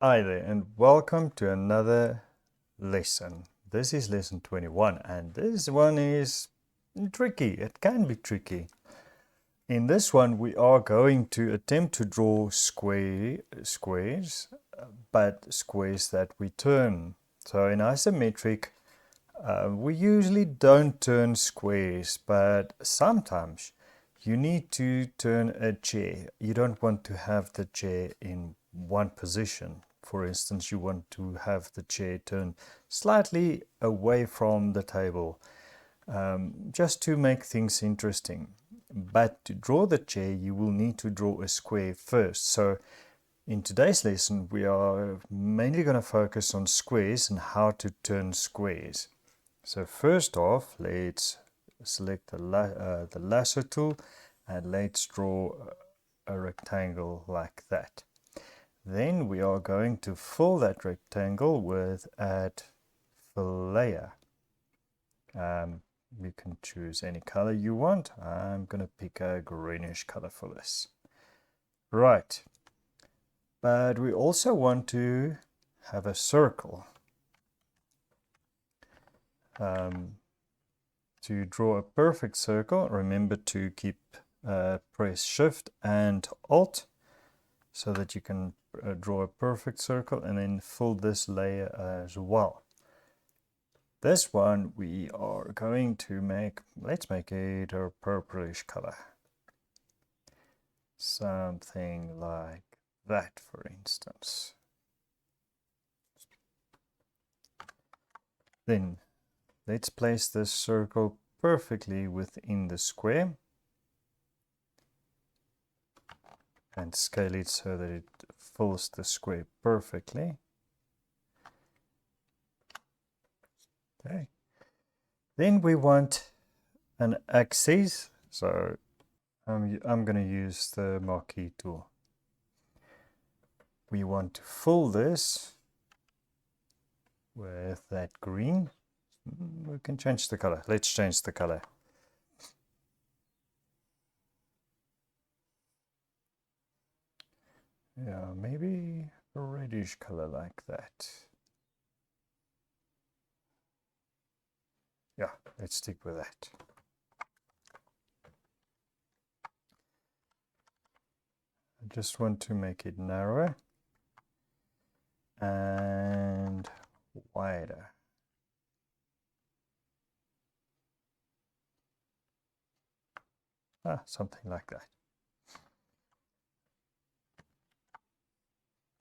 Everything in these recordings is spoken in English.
Hi there, and welcome to another lesson. This is lesson 21, and this one is tricky. It can be tricky. In this one, we are going to attempt to draw squares, but squares that we turn. So in isometric, we usually don't turn squares, but sometimes you need to turn a chair. You don't want to have the chair in one position. For instance, you want to have the chair turned slightly away from the table, just to make things interesting. But to draw the chair, you will need to draw a square first. So in today's lesson, we are mainly going to focus on squares and how to turn squares. So first off, let's select the lasso tool and let's draw a rectangle like that. Then we are going to fill that rectangle with add fill layer. You can choose any color you want. I'm going to pick a greenish color for this. Right. But we also want to have a circle. To draw a perfect circle, remember to press Shift and Alt so that you can draw a perfect circle, and then fill this layer as well. This one we are going to let's make it a purplish color. Something like that, for instance. Then let's place this circle perfectly within the square and scale it so that it fills the square perfectly. Okay. Then we want an axis, so I'm going to use the marquee tool. We want to fill this with that green. We can change the color. Let's change the color. Yeah, maybe a reddish color like that. Yeah, let's stick with that. I just want to make it narrower and wider. Something like that.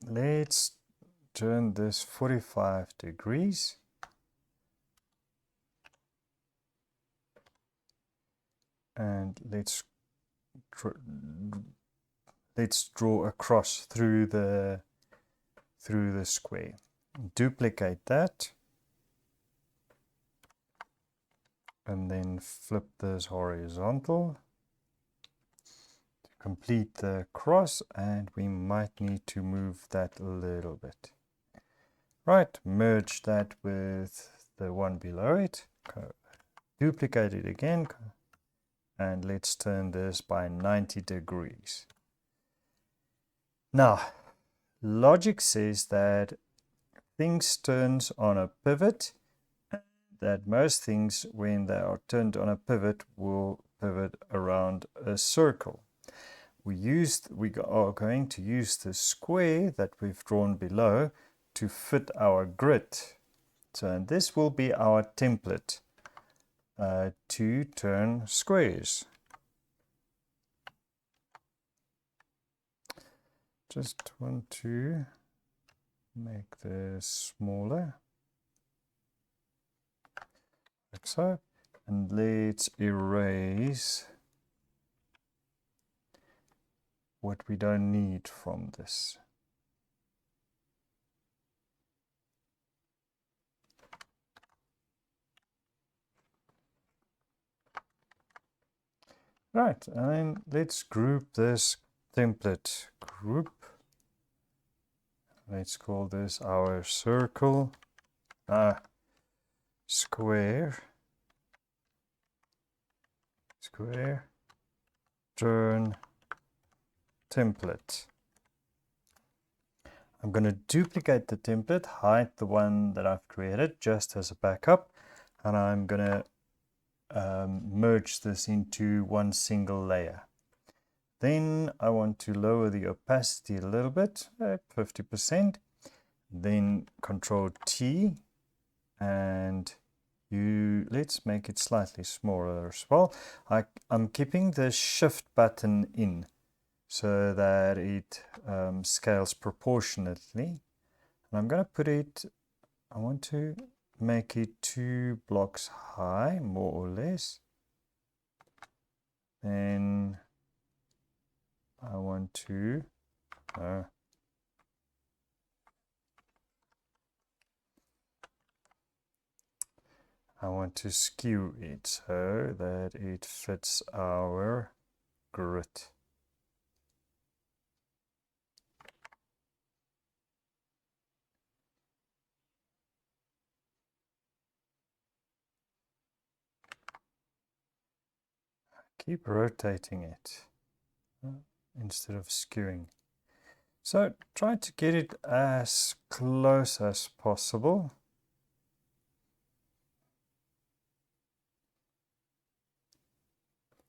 Let's turn this 45 degrees. And let's draw across through the square. Duplicate that. And then flip this horizontal to complete the cross, and we might need to move that a little bit. Right, merge that with the one below it, duplicate it again, and let's turn this by 90 degrees. Now, logic says that things turns on a pivot, that most things, when they are turned on a pivot, will pivot around a circle. We are going to use the square that we've drawn below to fit our grid. So this will be our template to turn squares. Just want to make this smaller, like so. And let's erase what we don't need from this. Right, and then let's group this template group. Let's call this our circle, square, turn template. I'm going to duplicate the template, hide the one that I've created just as a backup, and I'm going to merge this into one single layer. Then I want to lower the opacity a little bit, 50%. Then Control T, and let's make it slightly smaller as well. I'm keeping the Shift button in so that it scales proportionately. And I'm going to put it, I want to make it 2 blocks high, more or less. Then I want to skew it so that it fits our grid. Keep rotating it instead of skewing. So try to get it as close as possible.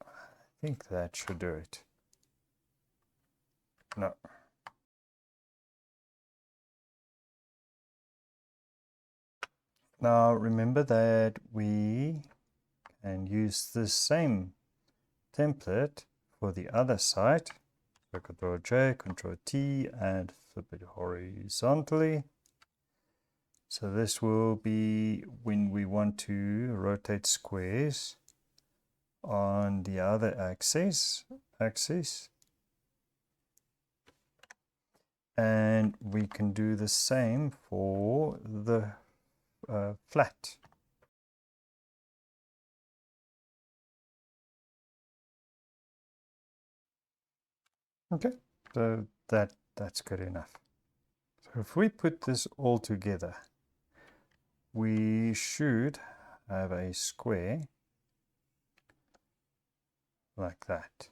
I think that should do it. No. Now remember that we can use the same template for the other side. So Control J, Control T, and flip it horizontally. So this will be when we want to rotate squares on the other axis. And we can do the same for the flat. Okay, so that's good enough. So if we put this all together, we should have a square like that.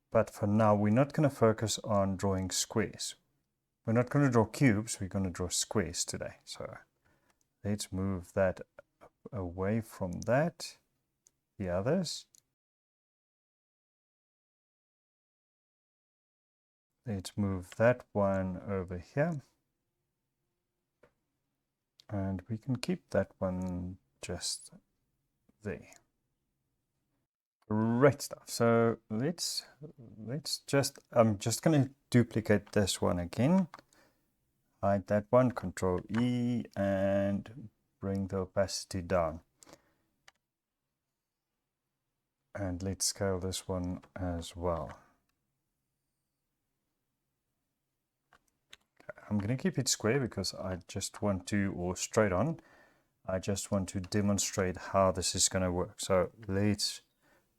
But for now, we're not going to focus on drawing squares. We're not going to draw cubes, we're going to draw squares today. So let's move that away from that, the others. Let's move that one over here. And we can keep that one just there. Great stuff. So let's just, I'm just going to duplicate this one again. Hide that one, Control E, and bring the opacity down. And let's scale this one as well. I'm going to keep it square because I just want to, or straight on, I just want to demonstrate how this is going to work. So let's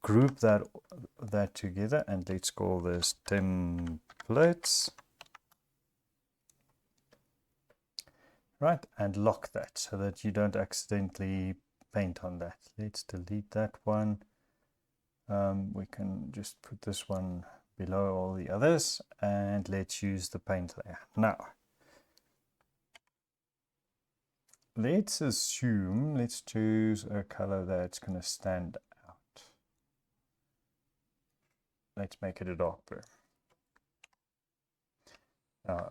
group that together, and let's call this templates. Right, and lock that so that you don't accidentally paint on that. Let's delete that one. We can just put this one below all the others, and let's use the paint layer. Now, let's assume, let's choose a color that's going to stand out. Let's make it a dark blue. Now,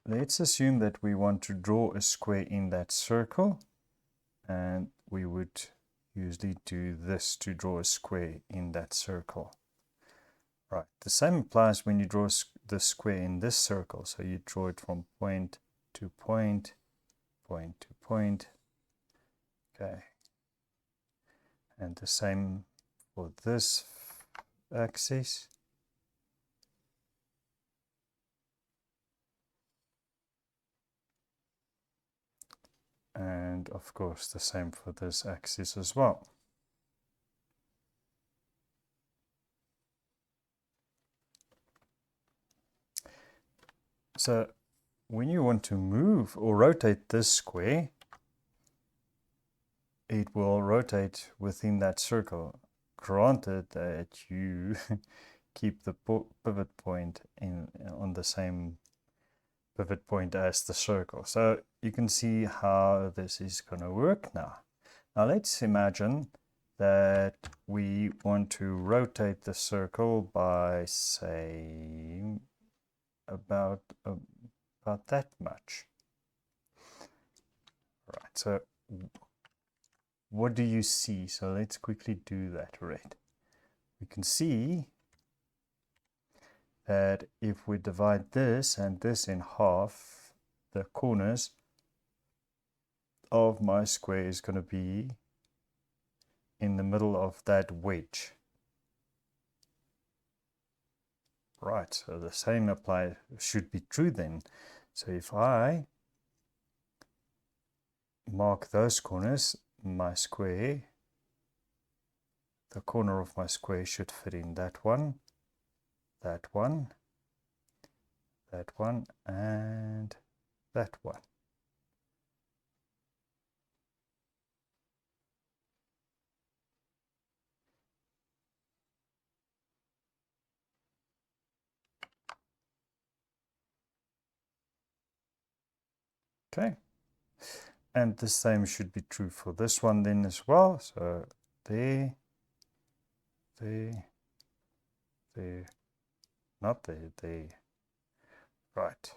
let's assume that we want to draw a square in that circle, and we would usually do this to draw a square in that circle. Right, the same applies when you draw the square in this circle. So you draw it from point to point, point to point. Okay. And the same for this axis. And of course the same for this axis as well. So when you want to move or rotate this square, it will rotate within that circle, granted that you keep the pivot point on the same pivot point as the circle. So you can see how this is going to work now. Now let's imagine that we want to rotate the circle by, say, about that much. Right, so what do you see? So let's quickly do that. Right, we can see that if we divide this and this in half, the corners of my square is going to be in the middle of that wedge. Right, so the same should be true then. So if I mark those corners, my square, the corner of my square should fit in that one, that one, that one, and that one. Okay, and the same should be true for this one then as well. So there, not there. Right,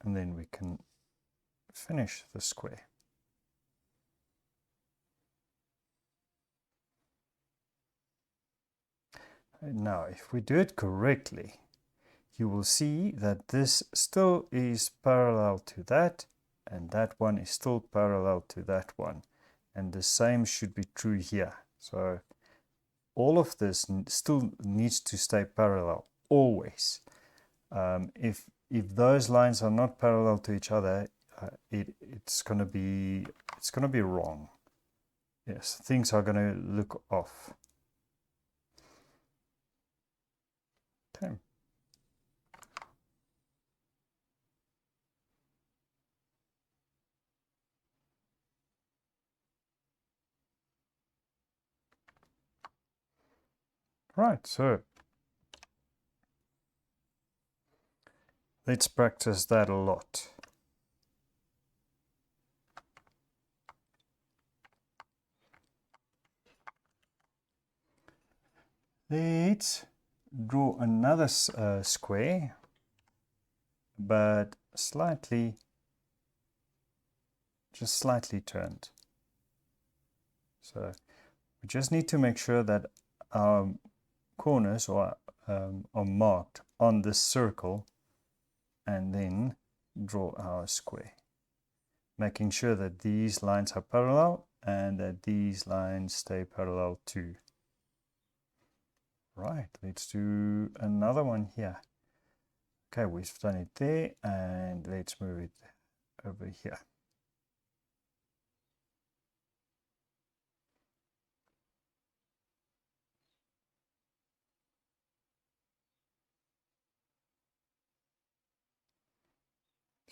and then we can finish the square. Now, if we do it correctly, you will see that this still is parallel to that, and that one is still parallel to that one. And the same should be true here. So all of this still needs to stay parallel, always. If those lines are not parallel to each other, it's going to be wrong. Yes, things are going to look off. Okay. Right, so let's practice that a lot. Let's draw another square, but just slightly turned. So we just need to make sure that our corners are marked on this circle, and then draw our square, making sure that these lines are parallel and that these lines stay parallel too. Right, let's do another one here. Okay, we've done it there, and let's move it over here.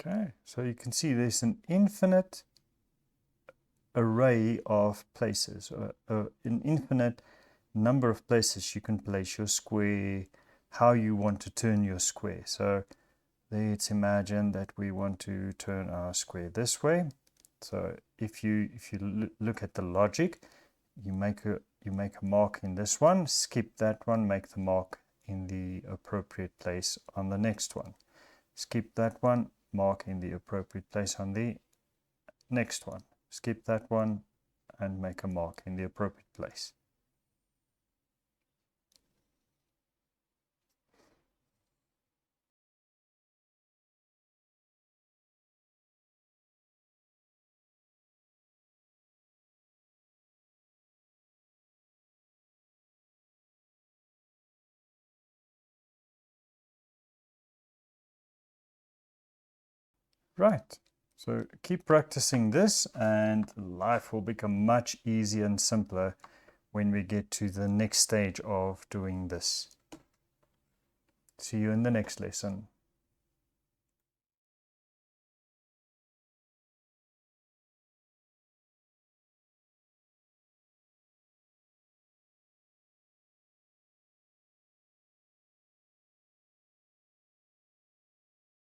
Okay, so you can see there's an infinite array of places, an infinite number of places you can place your square, how you want to turn your square. So let's imagine that we want to turn our square this way. So if you look at the logic, you make a mark in this one, skip that one, make the mark in the appropriate place on the next one. Skip that one, mark in the appropriate place on the next one. Skip that one and make a mark in the appropriate place. Right, so keep practicing this and life will become much easier and simpler when we get to the next stage of doing this. See you in the next lesson.